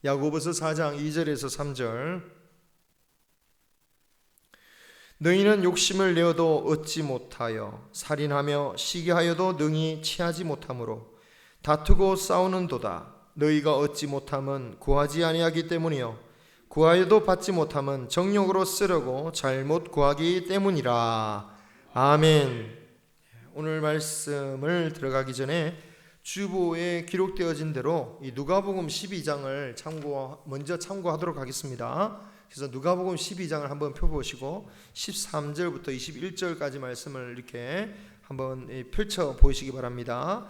야고보서 4장 2절에서 3절. 너희는 욕심을 내어도 얻지 못하여 살인하며 시기하여도 능히 취하지 못하므로 다투고 싸우는도다. 너희가 얻지 못함은 구하지 아니하기 때문이요 구하여도 받지 못함은 정욕으로 쓰려고 잘못 구하기 때문이라. 아멘. 오늘 말씀을 들어가기 전에 주보에 기록되어진 대로 이 누가복음 12장을 먼저 참고하도록 하겠습니다. 그래서 누가복음 12장을 한번 펴보시고 13절부터 21절까지 말씀을 이렇게 한번 펼쳐 보시기 바랍니다.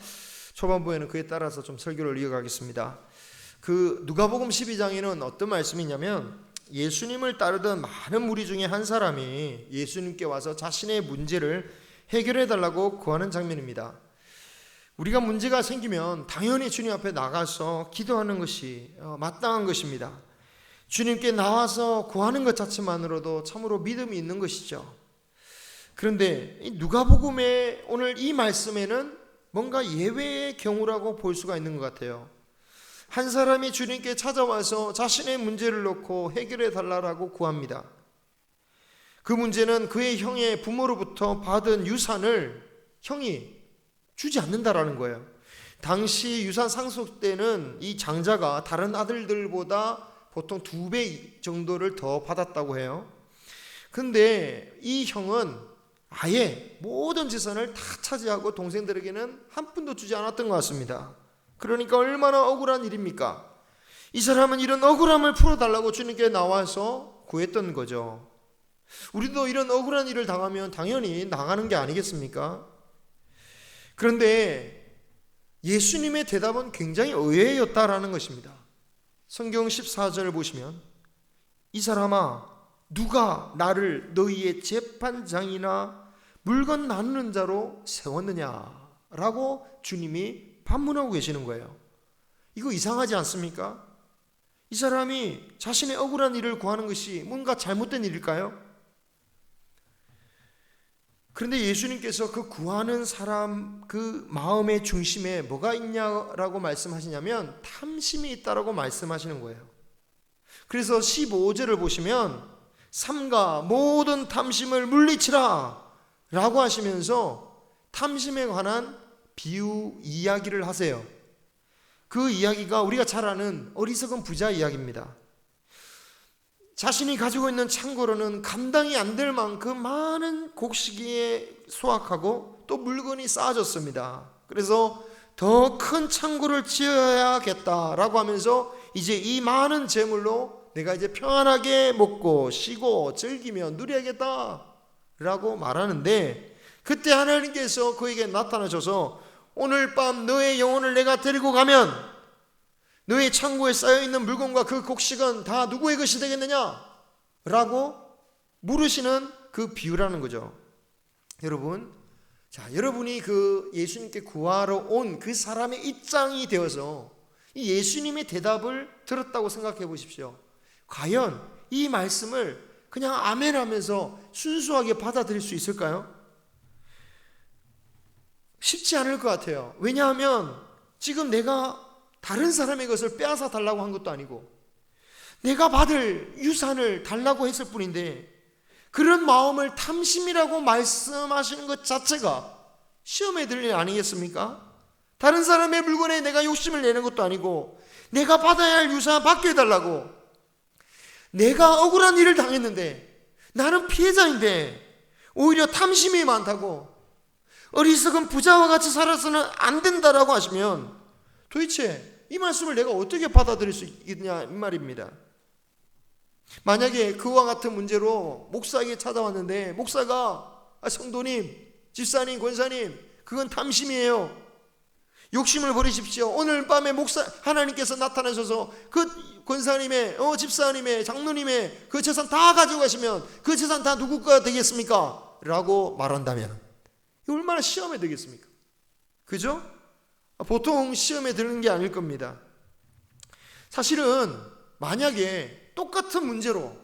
초반부에는 그에 따라서 좀 설교를 이어가겠습니다. 그 누가복음 12장에는 어떤 말씀이냐면 예수님을 따르던 많은 무리 중에 한 사람이 예수님께 와서 자신의 문제를 해결해 달라고 구하는 장면입니다. 우리가 문제가 생기면 당연히 주님 앞에 나가서 기도하는 것이 마땅한 것입니다. 주님께 나와서 구하는 것 자체만으로도 참으로 믿음이 있는 것이죠. 그런데 누가복음의 오늘 이 말씀에는 뭔가 예외의 경우라고 볼 수가 있는 것 같아요. 한 사람이 주님께 찾아와서 자신의 문제를 놓고 해결해 달라고 구합니다. 그 문제는 그의 형의 부모로부터 받은 유산을 형이 주지 않는다라는 거예요. 당시 유산 상속 때는 이 장자가 다른 아들들보다 보통 2배 정도를 더 받았다고 해요. 근데 이 형은 아예 모든 재산을 다 차지하고 동생들에게는 한 푼도 주지 않았던 것 같습니다. 그러니까 얼마나 억울한 일입니까? 이 사람은 이런 억울함을 풀어달라고 주님께 나와서 구했던 거죠. 우리도 이런 억울한 일을 당하면 당연히 나가는 게 아니겠습니까? 그런데 예수님의 대답은 굉장히 의외였다라는 것입니다. 성경 14절을 보시면 이 사람아 누가 나를 너희의 재판장이나 물건 나누는 자로 세웠느냐라고 주님이 반문하고 계시는 거예요. 이거 이상하지 않습니까? 이 사람이 자신의 억울한 일을 구하는 것이 뭔가 잘못된 일일까요? 그런데 예수님께서 그 구하는 사람 그 마음의 중심에 뭐가 있냐라고 말씀하시냐면 탐심이 있다라고 말씀하시는 거예요. 그래서 15절을 보시면 삼가 모든 탐심을 물리치라 라고 하시면서 탐심에 관한 비유 이야기를 하세요. 그 이야기가 우리가 잘 아는 어리석은 부자 이야기입니다. 자신이 가지고 있는 창고로는 감당이 안 될 만큼 많은 곡식에 수확하고 또 물건이 쌓아졌습니다. 그래서 더 큰 창고를 지어야겠다라고 하면서 이제 이 많은 재물로 내가 이제 편안하게 먹고 쉬고 즐기며 누려야겠다라고 말하는데 그때 하나님께서 그에게 나타나셔서 오늘 밤 너의 영혼을 내가 데리고 가면 너의 창고에 쌓여있는 물건과 그 곡식은 다 누구의 것이 되겠느냐? 라고 물으시는 그 비유라는 거죠. 여러분, 여러분이 그 예수님께 구하러 온 그 사람의 입장이 되어서 이 예수님의 대답을 들었다고 생각해 보십시오. 과연 이 말씀을 그냥 아멘 하면서 순수하게 받아들일 수 있을까요? 쉽지 않을 것 같아요. 왜냐하면 지금 내가 다른 사람의 것을 빼앗아 달라고 한 것도 아니고 내가 받을 유산을 달라고 했을 뿐인데 그런 마음을 탐심이라고 말씀하시는 것 자체가 시험에 들 일 아니겠습니까? 다른 사람의 물건에 내가 욕심을 내는 것도 아니고 내가 받아야 할 유산 받게 해달라고 내가 억울한 일을 당했는데 나는 피해자인데 오히려 탐심이 많다고 어리석은 부자와 같이 살아서는 안 된다라고 하시면 도대체 이 말씀을 내가 어떻게 받아들일 수 있느냐 이 말입니다. 만약에 그와 같은 문제로 목사에게 찾아왔는데 목사가 성도님, 집사님, 권사님 그건 탐심이에요. 욕심을 버리십시오. 오늘 밤에 하나님께서 나타나셔서 그 권사님의 집사님의 장로님의 그 재산 다 가지고 가시면 그 재산 다 누구 거가 되겠습니까? 라고 말한다면 이거 얼마나 시험에 들겠습니까? 그죠? 보통 시험에 드는 게 아닐 겁니다. 사실은 만약에 똑같은 문제로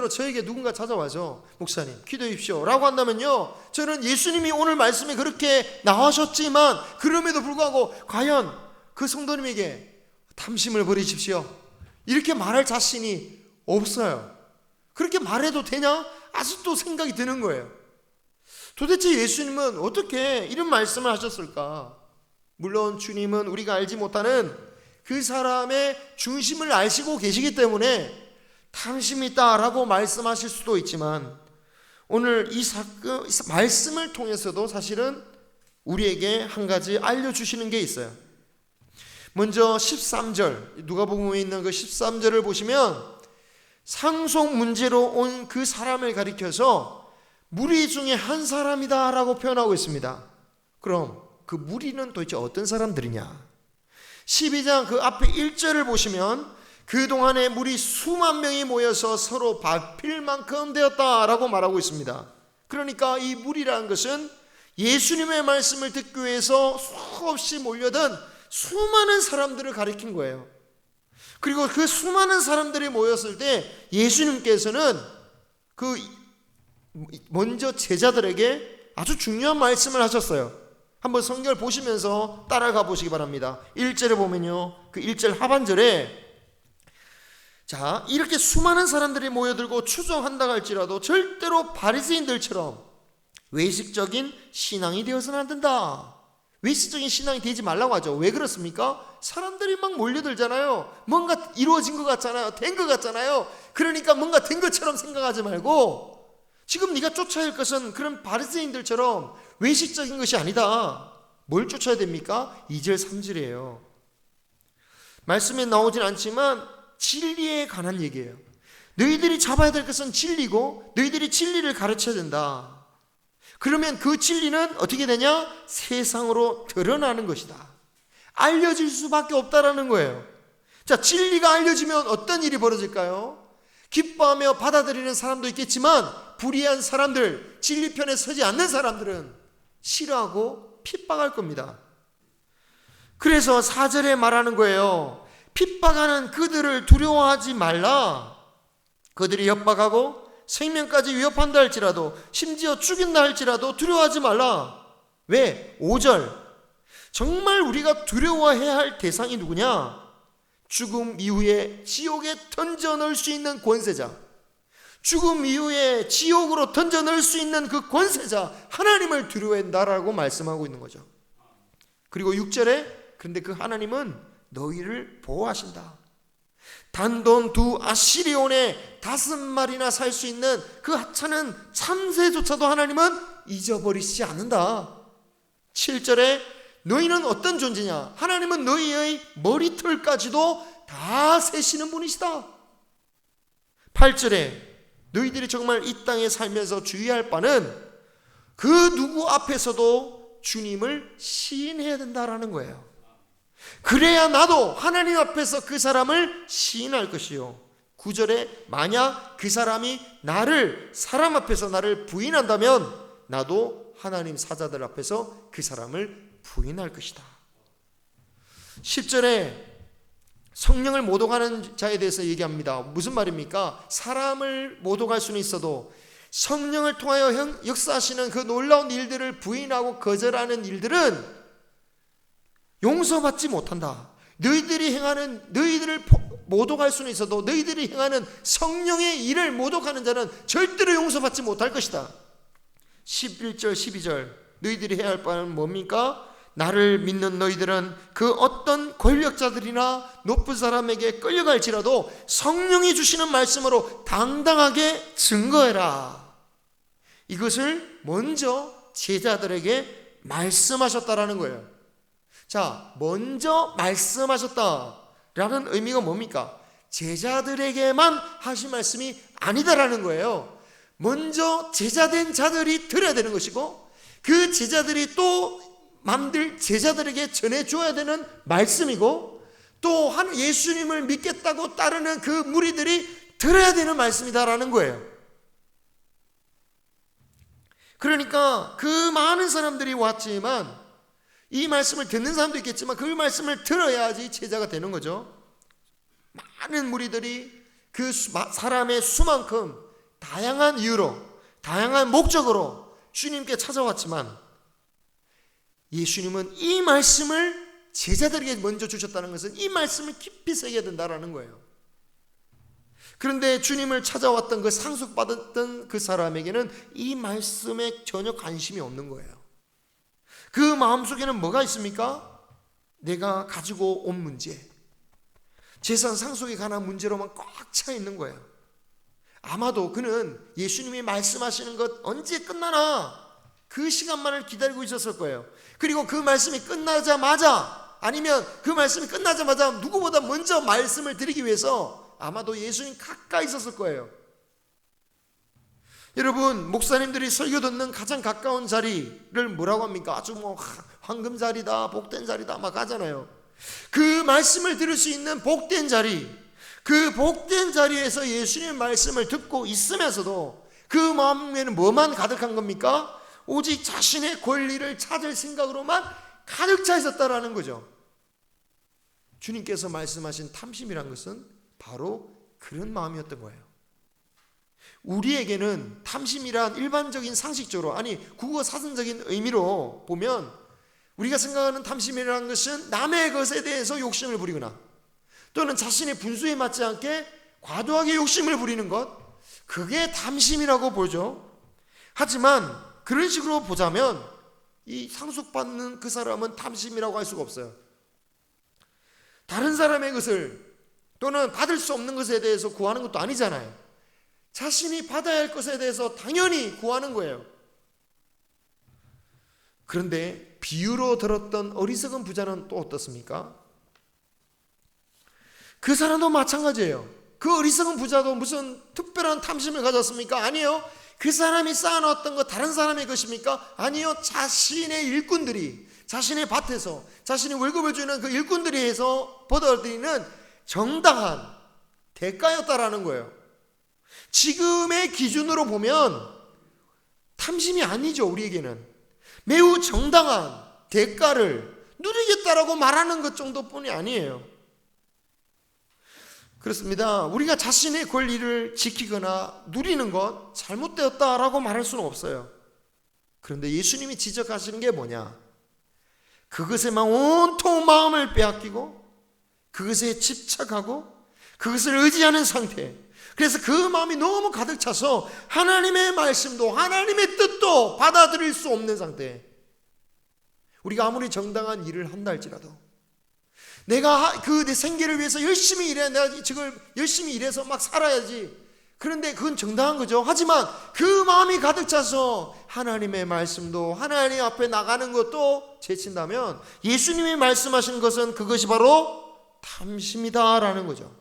저에게 누군가 찾아와서 목사님 기도해 주십시오 라고 한다면요 저는 예수님이 오늘 말씀에 그렇게 나오셨지만 그럼에도 불구하고 과연 그 성도님에게 탐심을 버리십시오. 이렇게 말할 자신이 없어요. 그렇게 말해도 되냐? 아직도 생각이 드는 거예요. 도대체 예수님은 어떻게 이런 말씀을 하셨을까? 물론 주님은 우리가 알지 못하는 그 사람의 중심을 아시고 계시기 때문에 탐심이 있다라고 말씀하실 수도 있지만, 오늘 이 말씀을 통해서도 사실은 우리에게 한 가지 알려주시는 게 있어요. 먼저 13절, 누가복음에 있는 그 13절을 보시면 상속 문제로 온 그 사람을 가리켜서 무리 중에 한 사람이다 라고 표현하고 있습니다. 그럼 그 무리는 도대체 어떤 사람들이냐? 12장 그 앞에 1절을 보시면 그동안의 무리 수만 명이 모여서 서로 밟힐 만큼 되었다라고 말하고 있습니다. 그러니까 이 무리라는 것은 예수님의 말씀을 듣기 위해서 수없이 몰려든 수많은 사람들을 가리킨 거예요. 그리고 그 수많은 사람들이 모였을 때 예수님께서는 먼저 제자들에게 아주 중요한 말씀을 하셨어요. 한번 성경을 보시면서 따라가 보시기 바랍니다. 1절에 보면요, 그 1절 하반절에, 자, 이렇게 수많은 사람들이 모여들고 추종한다 할지라도 절대로 바리새인들처럼 외식적인 신앙이 되어서는 안 된다. 외식적인 신앙이 되지 말라고 하죠. 왜 그렇습니까? 사람들이 막 몰려들잖아요. 뭔가 이루어진 것 같잖아요. 된 것 같잖아요. 그러니까 뭔가 된 것처럼 생각하지 말고, 지금 네가 쫓아야 할 것은 그런 바리새인들처럼 외식적인 것이 아니다. 뭘 쫓아야 됩니까? 2절 3절이에요. 말씀에 나오진 않지만 진리에 관한 얘기예요. 너희들이 잡아야 될 것은 진리고 너희들이 진리를 가르쳐야 된다. 그러면 그 진리는 어떻게 되냐? 세상으로 드러나는 것이다. 알려질 수밖에 없다라는 거예요. 자, 진리가 알려지면 어떤 일이 벌어질까요? 기뻐하며 받아들이는 사람도 있겠지만 불의한 사람들, 진리 편에 서지 않는 사람들은 싫어하고 핍박할 겁니다. 그래서 4절에 말하는 거예요. 핍박하는 그들을 두려워하지 말라. 그들이 협박하고 생명까지 위협한다 할지라도, 심지어 죽인다 할지라도 두려워하지 말라. 왜? 5절, 정말 우리가 두려워해야 할 대상이 누구냐? 죽음 이후에 지옥에 던져 넣을 수 있는 권세자, 죽음 이후에 지옥으로 던져 넣을 수 있는 그 권세자 하나님을 두려워한다라고 말씀하고 있는 거죠. 그리고 6절에, 그런데 그 하나님은 너희를 보호하신다. 단돈 2 아시리온에 5마리나 살 수 있는 그 하찮은 참새조차도 하나님은 잊어버리시지 않는다. 7절에 너희는 어떤 존재냐? 하나님은 너희의 머리털까지도 다 세시는 분이시다. 8절에 너희들이 정말 이 땅에 살면서 주의할 바는 그 누구 앞에서도 주님을 시인해야 된다라는 거예요. 그래야 나도 하나님 앞에서 그 사람을 시인할 것이요. 9절에 만약 그 사람이 사람 앞에서 나를 부인한다면 나도 하나님 사자들 앞에서 그 사람을 부인할 것이다. 10절에 성령을 모독하는 자에 대해서 얘기합니다. 무슨 말입니까? 사람을 모독할 수는 있어도 성령을 통하여 역사하시는 그 놀라운 일들을 부인하고 거절하는 일들은 용서받지 못한다. 너희들을 모독할 수는 있어도 너희들이 행하는 성령의 일을 모독하는 자는 절대로 용서받지 못할 것이다. 11절 12절 너희들이 해야 할 바는 뭡니까? 나를 믿는 너희들은 그 어떤 권력자들이나 높은 사람에게 끌려갈지라도 성령이 주시는 말씀으로 당당하게 증거해라. 이것을 먼저 제자들에게 말씀하셨다라는 거예요. 자, 먼저 말씀하셨다라는 의미가 뭡니까? 제자들에게만 하신 말씀이 아니다라는 거예요. 먼저 제자된 자들이 들어야 되는 것이고, 그 제자들이 또 남들 제자들에게 전해줘야 되는 말씀이고, 또 예수님을 믿겠다고 따르는 그 무리들이 들어야 되는 말씀이다라는 거예요. 그러니까 그 많은 사람들이 왔지만, 이 말씀을 듣는 사람도 있겠지만 그 말씀을 들어야지 제자가 되는 거죠. 많은 무리들이 그 사람의 수만큼 다양한 이유로, 다양한 목적으로 주님께 찾아왔지만 예수님은 이 말씀을 제자들에게 먼저 주셨다는 것은 이 말씀을 깊이 새겨야 된다라는 거예요. 그런데 주님을 찾아왔던 그 상속받았던 그 사람에게는 이 말씀에 전혀 관심이 없는 거예요. 그 마음속에는 뭐가 있습니까? 내가 가지고 온 문제, 재산 상속에 관한 문제로만 꽉 차 있는 거예요. 아마도 그는 예수님이 말씀하시는 것 언제 끝나나 그 시간만을 기다리고 있었을 거예요. 그리고 그 말씀이 끝나자마자, 아니면 그 말씀이 끝나자마자 누구보다 먼저 말씀을 드리기 위해서 아마도 예수님 가까이 있었을 거예요. 여러분, 목사님들이 설교 듣는 가장 가까운 자리를 뭐라고 합니까? 아주 황금 자리다, 복된 자리다 막 하잖아요. 그 말씀을 들을 수 있는 복된 자리, 그 복된 자리에서 예수님의 말씀을 듣고 있으면서도 그 마음에는 뭐만 가득한 겁니까? 오직 자신의 권리를 찾을 생각으로만 가득 차 있었다라는 거죠. 주님께서 말씀하신 탐심이란 것은 바로 그런 마음이었던 거예요. 우리에게는 탐심이란 일반적인 상식적으로, 아니 국어 사전적인 의미로 보면 우리가 생각하는 탐심이라는 것은 남의 것에 대해서 욕심을 부리거나 또는 자신의 분수에 맞지 않게 과도하게 욕심을 부리는 것, 그게 탐심이라고 보죠. 하지만 그런 식으로 보자면 이 상속받는 그 사람은 탐심이라고 할 수가 없어요. 다른 사람의 것을 또는 받을 수 없는 것에 대해서 구하는 것도 아니잖아요. 자신이 받아야 할 것에 대해서 당연히 구하는 거예요. 그런데 비유로 들었던 어리석은 부자는 또 어떻습니까? 그 사람도 마찬가지예요. 그 어리석은 부자도 무슨 특별한 탐심을 가졌습니까? 아니요. 그 사람이 쌓아놓았던 거 다른 사람의 것입니까? 아니요. 자신의 일꾼들이, 자신의 밭에서 자신이 월급을 주는 그 일꾼들이 해서 받아들이는 정당한 대가였다라는 거예요. 지금의 기준으로 보면 탐심이 아니죠. 우리에게는 매우 정당한 대가를 누리겠다라고 말하는 것 정도뿐이 아니에요. 그렇습니다. 우리가 자신의 권리를 지키거나 누리는 것 잘못되었다라고 말할 수는 없어요. 그런데 예수님이 지적하시는 게 뭐냐? 그것에만 온통 마음을 빼앗기고 그것에 집착하고 그것을 의지하는 상태, 그래서 그 마음이 너무 가득 차서 하나님의 말씀도 하나님의 뜻도 받아들일 수 없는 상태. 우리가 아무리 정당한 일을 한다 할지라도 내가 내 생계를 위해서 열심히 일해, 내가 지금 열심히 일해서 막 살아야지, 그런데 그건 정당한 거죠. 하지만 그 마음이 가득 차서 하나님의 말씀도 하나님 앞에 나가는 것도 제친다면 예수님이 말씀하신 것은 그것이 바로 탐심이다라는 거죠.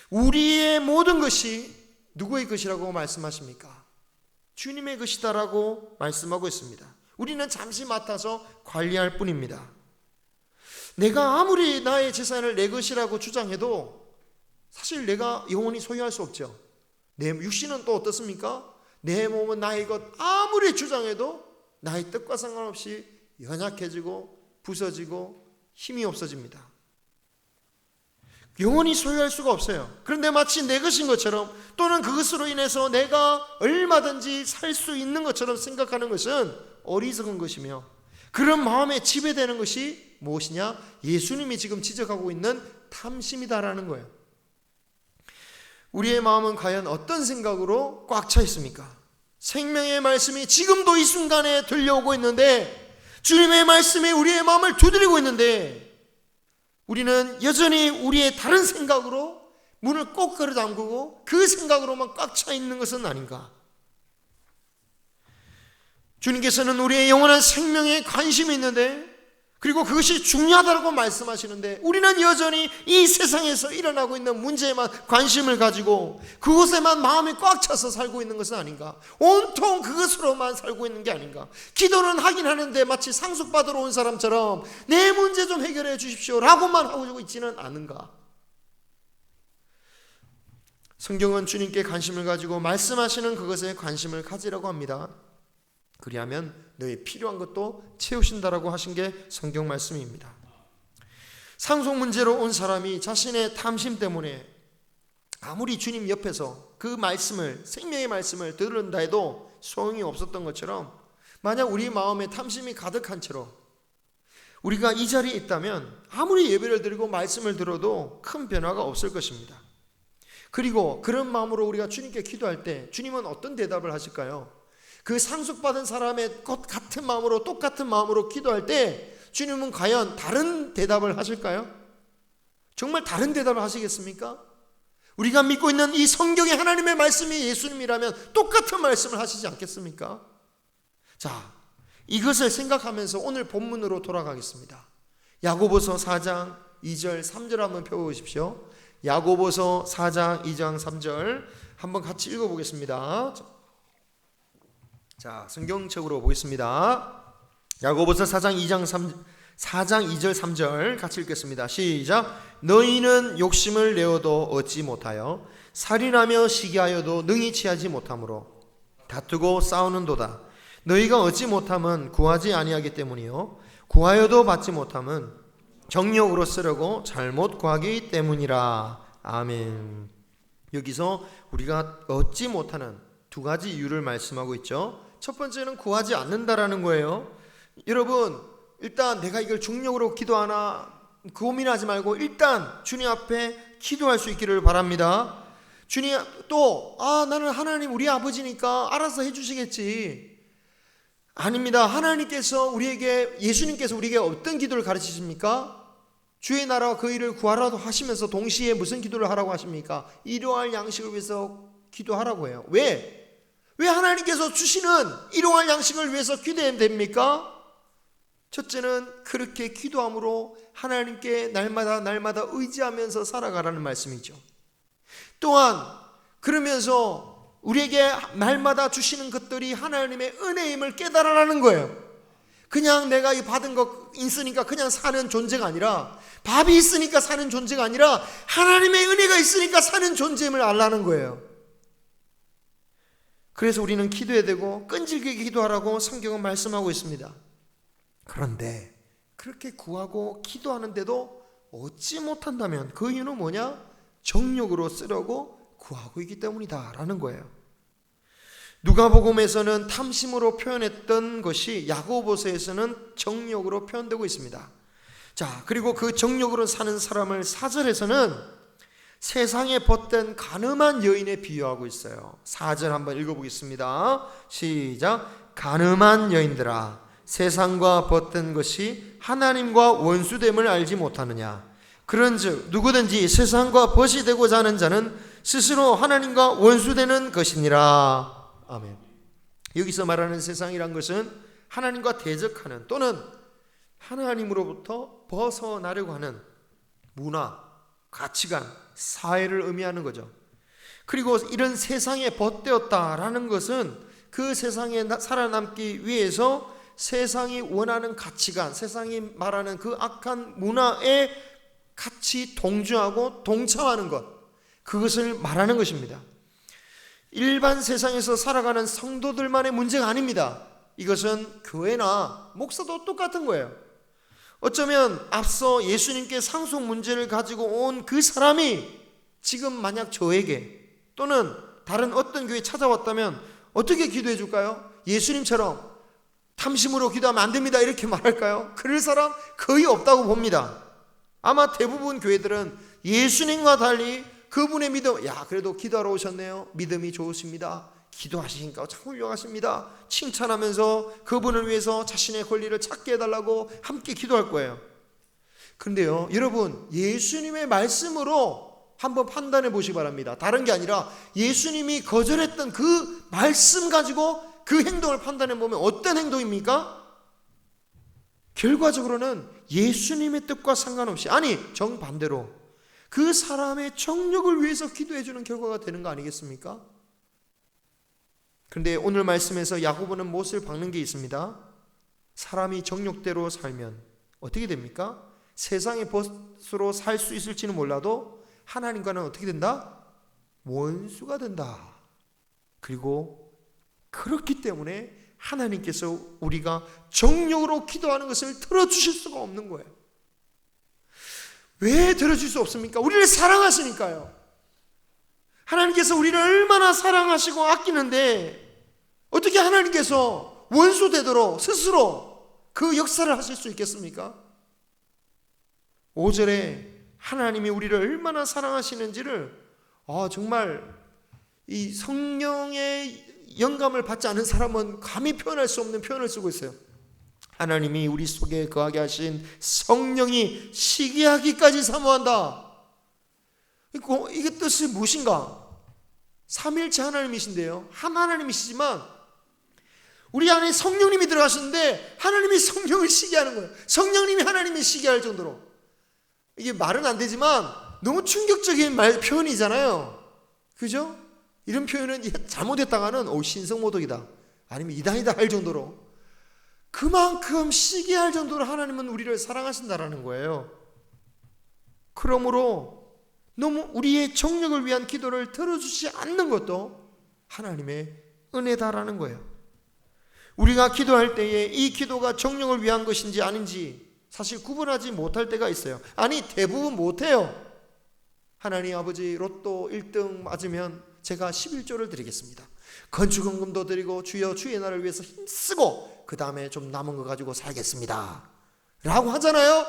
우리의 모든 것이 누구의 것이라고 말씀하십니까? 주님의 것이다라고 말씀하고 있습니다. 우리는 잠시 맡아서 관리할 뿐입니다. 내가 아무리 나의 재산을 내 것이라고 주장해도 사실 내가 영원히 소유할 수 없죠. 내 육신은 또 어떻습니까? 내 몸은 나의 것 아무리 주장해도 나의 뜻과 상관없이 연약해지고 부서지고 힘이 없어집니다. 영원히 소유할 수가 없어요. 그런데 마치 내 것인 것처럼 또는 그것으로 인해서 내가 얼마든지 살 수 있는 것처럼 생각하는 것은 어리석은 것이며, 그런 마음에 지배되는 것이 무엇이냐? 예수님이 지금 지적하고 있는 탐심이다라는 거예요. 우리의 마음은 과연 어떤 생각으로 꽉 차 있습니까? 생명의 말씀이 지금도 이 순간에 들려오고 있는데, 주님의 말씀이 우리의 마음을 두드리고 있는데 우리는 여전히 우리의 다른 생각으로 문을 꼭 걸어 잠그고 그 생각으로만 꽉 차 있는 것은 아닌가? 주님께서는 우리의 영원한 생명에 관심이 있는데, 그리고 그것이 중요하다고 말씀하시는데 우리는 여전히 이 세상에서 일어나고 있는 문제에만 관심을 가지고 그것에만 마음이 꽉 차서 살고 있는 것은 아닌가? 온통 그것으로만 살고 있는 게 아닌가? 기도는 하긴 하는데 마치 상속받으러 온 사람처럼 내 문제 좀 해결해 주십시오 라고만 하고 있지는 않은가? 성경은 주님께 관심을 가지고 말씀하시는 그것에 관심을 가지라고 합니다. 그리하면 너의 필요한 것도 채우신다라고 하신 게 성경 말씀입니다. 상속 문제로 온 사람이 자신의 탐심 때문에 아무리 주님 옆에서 그 말씀을, 생명의 말씀을 들은다 해도 소용이 없었던 것처럼, 만약 우리 마음에 탐심이 가득한 채로 우리가 이 자리에 있다면 아무리 예배를 드리고 말씀을 들어도 큰 변화가 없을 것입니다. 그리고 그런 마음으로 우리가 주님께 기도할 때 주님은 어떤 대답을 하실까요? 그 상속받은 사람의 같은 마음으로, 똑같은 마음으로 기도할 때 주님은 과연 다른 대답을 하실까요? 정말 다른 대답을 하시겠습니까? 우리가 믿고 있는 이 성경의 하나님의 말씀이 예수님이라면 똑같은 말씀을 하시지 않겠습니까? 자, 이것을 생각하면서 오늘 본문으로 돌아가겠습니다. 야고보서 4장 2절 3절 한번 펴보십시오. 야고보서 4장 2장 3절 한번 같이 읽어보겠습니다. 자, 성경책으로 보겠습니다. 야고보서 4장 2절 3절 같이 읽겠습니다. 시작. 너희는 욕심을 내어도 얻지 못하여 살인하며 시기하여도 능히 취하지 못하므로 다투고 싸우는도다. 너희가 얻지 못함은 구하지 아니하기 때문이요 구하여도 받지 못함은 정욕으로 쓰려고 잘못 구하기 때문이라. 아멘. 여기서 우리가 얻지 못하는 두 가지 이유를 말씀하고 있죠. 첫 번째는 구하지 않는다라는 거예요. 여러분, 일단 내가 이걸 중력으로 기도하나 고민하지 말고 일단 주님 앞에 기도할 수 있기를 바랍니다. 주님 또 나는 하나님 우리 아버지니까 알아서 해주시겠지. 아닙니다. 하나님께서 예수님께서 우리에게 어떤 기도를 가르치십니까? 주의 나라와 그 일을 구하라고 하시면서 동시에 무슨 기도를 하라고 하십니까? 일용할 양식을 위해서 기도하라고 해요. 왜 하나님께서 주시는 일용할 양식을 위해서 기도해야 됩니까? 첫째는 그렇게 기도함으로 하나님께 날마다 의지하면서 살아가라는 말씀이죠. 또한 그러면서 우리에게 날마다 주시는 것들이 하나님의 은혜임을 깨달아라는 거예요. 그냥 내가 이 받은 거 있으니까 그냥 사는 존재가 아니라, 밥이 있으니까 사는 존재가 아니라 하나님의 은혜가 있으니까 사는 존재임을 알라는 거예요. 그래서 우리는 기도해야 되고 끈질기게 기도하라고 성경은 말씀하고 있습니다. 그런데 그렇게 구하고 기도하는데도 얻지 못한다면 그 이유는 뭐냐? 정욕으로 쓰려고 구하고 있기 때문이다 라는 거예요. 누가복음에서는 탐심으로 표현했던 것이 야고보서에서는 정욕으로 표현되고 있습니다. 자, 그리고 그 정욕으로 사는 사람을 4절에서는 세상에 벗된 가늠한 여인에 비유하고 있어요. 4절 한번 읽어보겠습니다. 시작. 가늠한 여인들아, 세상과 벗된 것이 하나님과 원수됨을 알지 못하느냐? 그런즉 누구든지 세상과 벗이 되고자 하는 자는 스스로 하나님과 원수되는 것이니라. 아멘. 여기서 말하는 세상이란 것은 하나님과 대적하는 또는 하나님으로부터 벗어나려고 하는 문화, 가치관, 사회를 의미하는 거죠. 그리고 이런 세상에 벗되었다라는 것은 그 세상에 살아남기 위해서 세상이 원하는 가치관, 세상이 말하는 그 악한 문화에 같이 동조하고 동참하는 것, 그것을 말하는 것입니다. 일반 세상에서 살아가는 성도들만의 문제가 아닙니다. 이것은 교회나 목사도 똑같은 거예요. 어쩌면 앞서 예수님께 상속 문제를 가지고 온 그 사람이 지금 만약 저에게 또는 다른 어떤 교회에 찾아왔다면 어떻게 기도해 줄까요? 예수님처럼 탐심으로 기도하면 안 됩니다 이렇게 말할까요? 그럴 사람 거의 없다고 봅니다. 아마 대부분 교회들은 예수님과 달리 그분의 믿음, 그래도 기도하러 오셨네요, 믿음이 좋으십니다, 기도하시니까 참 훌륭하십니다, 칭찬하면서 그분을 위해서 자신의 권리를 찾게 해달라고 함께 기도할 거예요. 그런데요, 여러분, 예수님의 말씀으로 한번 판단해 보시기 바랍니다. 다른 게 아니라 예수님이 거절했던 그 말씀 가지고 그 행동을 판단해 보면 어떤 행동입니까? 결과적으로는 예수님의 뜻과 상관없이, 아니 정반대로 그 사람의 정욕을 위해서 기도해 주는 결과가 되는 거 아니겠습니까? 그런데 오늘 말씀에서 야고보는 못을 박는 게 있습니다. 사람이 정욕대로 살면 어떻게 됩니까? 세상의 벗으로 살 수 있을지는 몰라도 하나님과는 어떻게 된다? 원수가 된다. 그리고 그렇기 때문에 하나님께서 우리가 정욕으로 기도하는 것을 들어주실 수가 없는 거예요. 왜 들어줄 수 없습니까? 우리를 사랑하시니까요. 하나님께서 우리를 얼마나 사랑하시고 아끼는데 어떻게 하나님께서 원수 되도록 스스로 그 역사를 하실 수 있겠습니까? 5절에 하나님이 우리를 얼마나 사랑하시는지를 정말 이 성령의 영감을 받지 않은 사람은 감히 표현할 수 없는 표현을 쓰고 있어요. 하나님이 우리 속에 거하게 하신 성령이 시기하기까지 사모한다. 이게 뜻이 무엇인가? 삼일체 하나님이신데요, 한 하나님이시지만 우리 안에 성령님이 들어가시는데 하나님이 성령을 시기하는 거예요. 성령님이 하나님을 시기할 정도로. 이게 말은 안 되지만 너무 충격적인 표현이잖아요. 그죠? 이런 표현은 잘못했다가는 신성모독이다, 아니면 이단이다 할 정도로, 그만큼 시기할 정도로 하나님은 우리를 사랑하신다라는 거예요. 그러므로 너무 우리의 정력을 위한 기도를 들어주지 않는 것도 하나님의 은혜다라는 거예요. 우리가 기도할 때에 이 기도가 정력을 위한 것인지 아닌지 사실 구분하지 못할 때가 있어요. 아니, 대부분 못해요. 하나님 아버지, 로또 1등 맞으면 제가 11조를 드리겠습니다. 건축헌금도 드리고 주여 주의 나라를 위해서 힘쓰고 그 다음에 좀 남은 거 가지고 살겠습니다 라고 하잖아요.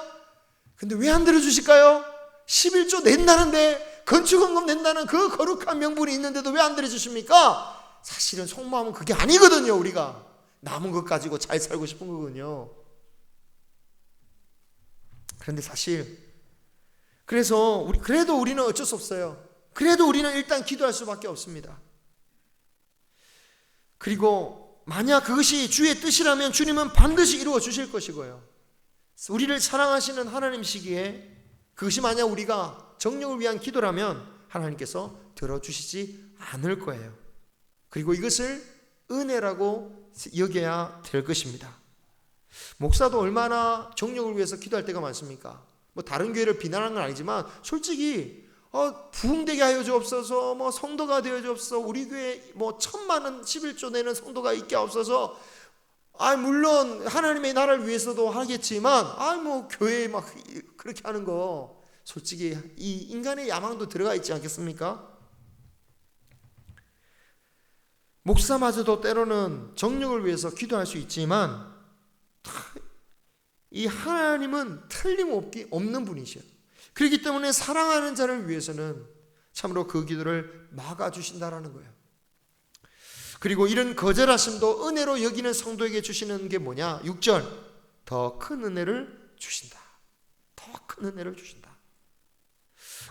근데 왜 안 들어주실까요? 11조 낸다는데, 건축헌금 낸다는 그 거룩한 명분이 있는데도 왜 안 들어주십니까? 사실은 속마음은 그게 아니거든요. 우리가 남은 것 가지고 잘 살고 싶은 거거든요. 그런데 사실 그래서 그래도 우리는 어쩔 수 없어요. 그래도 우리는 일단 기도할 수밖에 없습니다. 그리고 만약 그것이 주의 뜻이라면 주님은 반드시 이루어 주실 것이고요. 우리를 사랑하시는 하나님이시기에 그것이 만약 우리가 정력을 위한 기도라면 하나님께서 들어주시지 않을 거예요. 그리고 이것을 은혜라고 여겨야 될 것입니다. 목사도 얼마나 정력을 위해서 기도할 때가 많습니까? 다른 교회를 비난하는 건 아니지만 솔직히 부흥되게 하여 주옵소서, 성도가 되어 주옵소서, 우리 교회 1,000만원 11조 내는 성도가 있게 하옵소서. 물론 하나님의 나라를 위해서도 하겠지만 교회에 막 그렇게 하는 거 솔직히 이 인간의 야망도 들어가 있지 않겠습니까? 목사마저도 때로는 정력을 위해서 기도할 수 있지만 이 하나님은 틀림없는 분이셔요. 그렇기 때문에 사랑하는 자를 위해서는 참으로 그 기도를 막아주신다라는 거예요. 그리고 이런 거절하심도 은혜로 여기는 성도에게 주시는 게 뭐냐? 6절, 더 큰 은혜를 주신다. 더 큰 은혜를 주신다.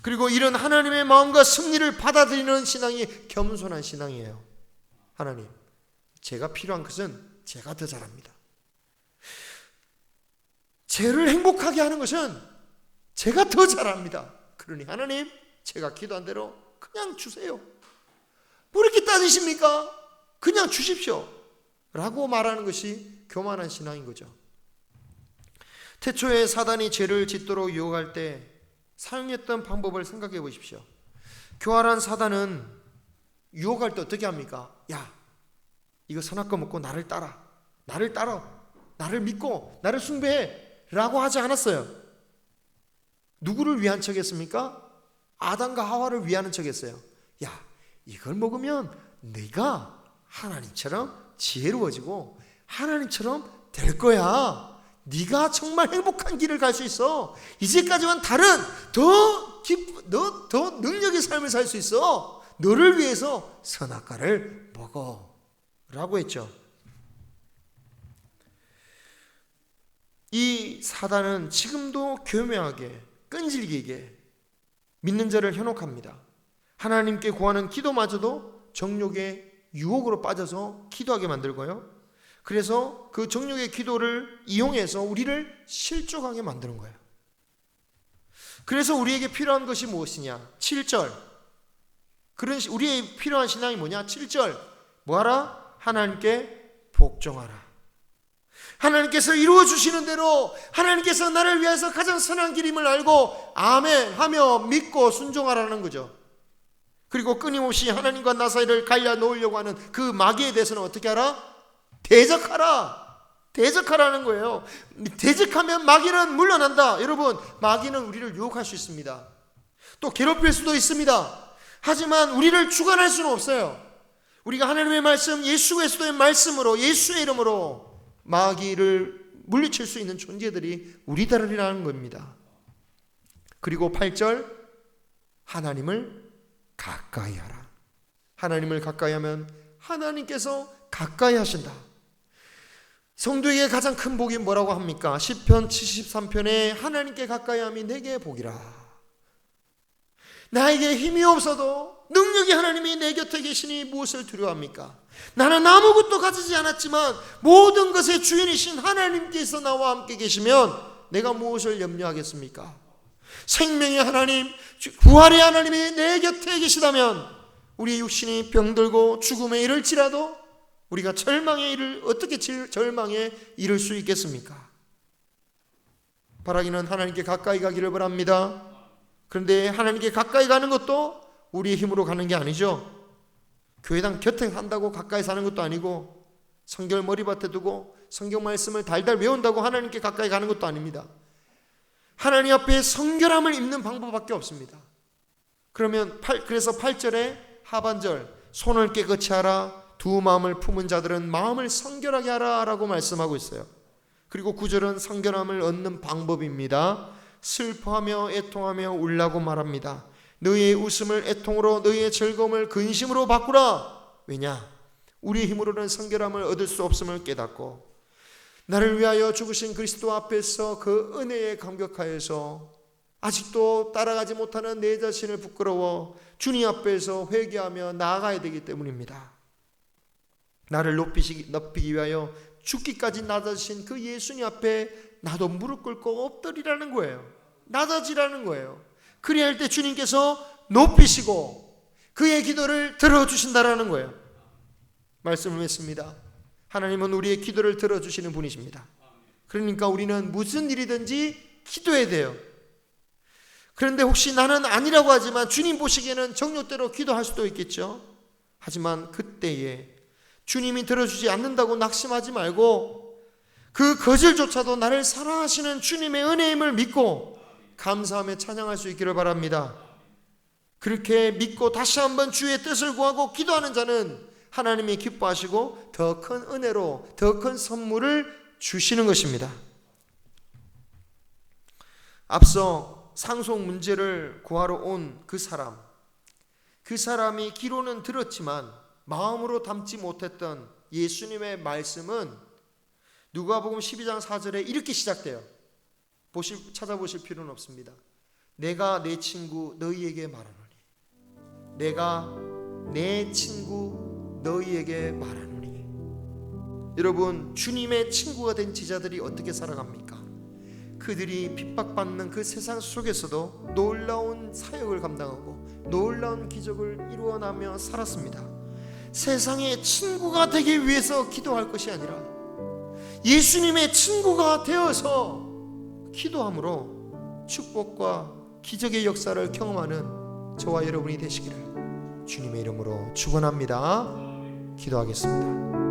그리고 이런 하나님의 마음과 승리를 받아들이는 신앙이 겸손한 신앙이에요. 하나님, 제가 필요한 것은 제가 더 잘합니다. 쟤를 행복하게 하는 것은 제가 더 잘합니다. 그러니 하나님, 제가 기도한 대로 그냥 주세요. 뭐 이렇게 따지십니까? 그냥 주십시오 라고 말하는 것이 교만한 신앙인 거죠. 태초에 사단이 죄를 짓도록 유혹할 때 사용했던 방법을 생각해 보십시오. 교활한 사단은 유혹할 때 어떻게 합니까? 야, 이거 선악과 먹고 나를 따라, 나를 믿고 나를 숭배해 라고 하지 않았어요. 누구를 위한 척 했습니까? 아담과 하와를 위하는 척 했어요. 야, 이걸 먹으면 네가 하나님처럼 지혜로워지고 하나님처럼 될 거야. 네가 정말 행복한 길을 갈 수 있어. 이제까지와는 다른 더 능력의 삶을 살 수 있어. 너를 위해서 선악과를 먹어 라고 했죠. 이 사단은 지금도 교묘하게 끈질기게 믿는 자를 현혹합니다. 하나님께 구하는 기도마저도 정욕의 유혹으로 빠져서 기도하게 만들고요. 그래서 그 정욕의 기도를 이용해서 우리를 실족하게 만드는 거예요. 그래서 우리에게 필요한 것이 무엇이냐? 7절. 우리의 필요한 신앙이 뭐냐? 7절. 뭐하라? 하나님께 복종하라. 하나님께서 이루어 주시는 대로, 하나님께서 나를 위해서 가장 선한 길임을 알고 아멘 하며 믿고 순종하라는 거죠. 그리고 끊임없이 하나님과 나 사이를 갈라놓으려고 하는 그 마귀에 대해서는 어떻게 하라? 대적하라는 거예요. 대적하면 마귀는 물러난다. 여러분, 마귀는 우리를 유혹할 수 있습니다. 또 괴롭힐 수도 있습니다. 하지만 우리를 주관할 수는 없어요. 우리가 하나님의 말씀, 예수 그리스도의 말씀으로, 예수의 이름으로 마귀를 물리칠 수 있는 존재들이 우리들이라는 겁니다. 그리고 8절, 하나님을 가까이 하라. 하나님을 가까이 하면 하나님께서 가까이 하신다. 성도에게 가장 큰 복이 뭐라고 합니까? 시편 73편에 하나님께 가까이 함이 내게 복이라. 나에게 힘이 없어도 능력이 하나님이 내 곁에 계시니 무엇을 두려워합니까? 나는 아무것도 가지지 않았지만 모든 것의 주인이신 하나님께서 나와 함께 계시면 내가 무엇을 염려하겠습니까? 생명의 하나님, 부활의 하나님이 내 곁에 계시다면 우리 육신이 병들고 죽음에 이를지라도 우리가 어떻게 절망에 이를 수 있겠습니까? 바라기는 하나님께 가까이 가기를 바랍니다. 그런데 하나님께 가까이 가는 것도 우리의 힘으로 가는 게 아니죠. 교회당 곁에 한다고 가까이 사는 것도 아니고, 성경을 머리맡에 두고 성경 말씀을 달달 외운다고 하나님께 가까이 가는 것도 아닙니다. 하나님 앞에 성결함을 입는 방법밖에 없습니다. 그래서 8절에 하반절, 손을 깨끗이 하라, 두 마음을 품은 자들은 마음을 성결하게 하라 라고 말씀하고 있어요. 그리고 9절은 성결함을 얻는 방법입니다. 슬퍼하며 애통하며 울라고 말합니다. 너희의 웃음을 애통으로, 너희의 즐거움을 근심으로 바꾸라. 왜냐? 우리의 힘으로는 성결함을 얻을 수 없음을 깨닫고, 나를 위하여 죽으신 그리스도 앞에서 그 은혜에 감격하여서 아직도 따라가지 못하는 내 자신을 부끄러워 주님 앞에서 회개하며 나아가야 되기 때문입니다. 나를 높이기 위하여 죽기까지 낮아지신 그 예수님 앞에 나도 무릎 꿇고 엎드리라는 거예요. 낮아지라는 거예요. 그래야 할 때 주님께서 높이시고 그의 기도를 들어주신다라는 거예요. 말씀을 했습니다. 하나님은 우리의 기도를 들어주시는 분이십니다. 그러니까 우리는 무슨 일이든지 기도해야 돼요. 그런데 혹시 나는 아니라고 하지만 주님 보시기에는 정욕대로 기도할 수도 있겠죠. 하지만 그때에 주님이 들어주지 않는다고 낙심하지 말고 그 거절조차도 나를 사랑하시는 주님의 은혜임을 믿고 감사하며 찬양할 수 있기를 바랍니다. 그렇게 믿고 다시 한번 주의 뜻을 구하고 기도하는 자는 하나님이 기뻐하시고 더 큰 은혜로 더 큰 선물을 주시는 것입니다. 앞서 상속 문제를 구하러 온 그 사람이 귀로는 들었지만 마음으로 담지 못했던 예수님의 말씀은 누가복음 12장 4절에 이렇게 시작돼요. 찾아보실 필요는 없습니다. 내가 내 친구 너희에게 말하노니, 내가 내 친구 너희에게 말하노니. 여러분, 주님의 친구가 된 제자들이 어떻게 살아갑니까? 그들이 핍박받는 그 세상 속에서도 놀라운 사역을 감당하고 놀라운 기적을 이루어나며 살았습니다. 세상의 친구가 되기 위해서 기도할 것이 아니라 예수님의 친구가 되어서 기도함으로 축복과 기적의 역사를 경험하는 저와 여러분이 되시기를 주님의 이름으로 축원합니다. 기도하겠습니다.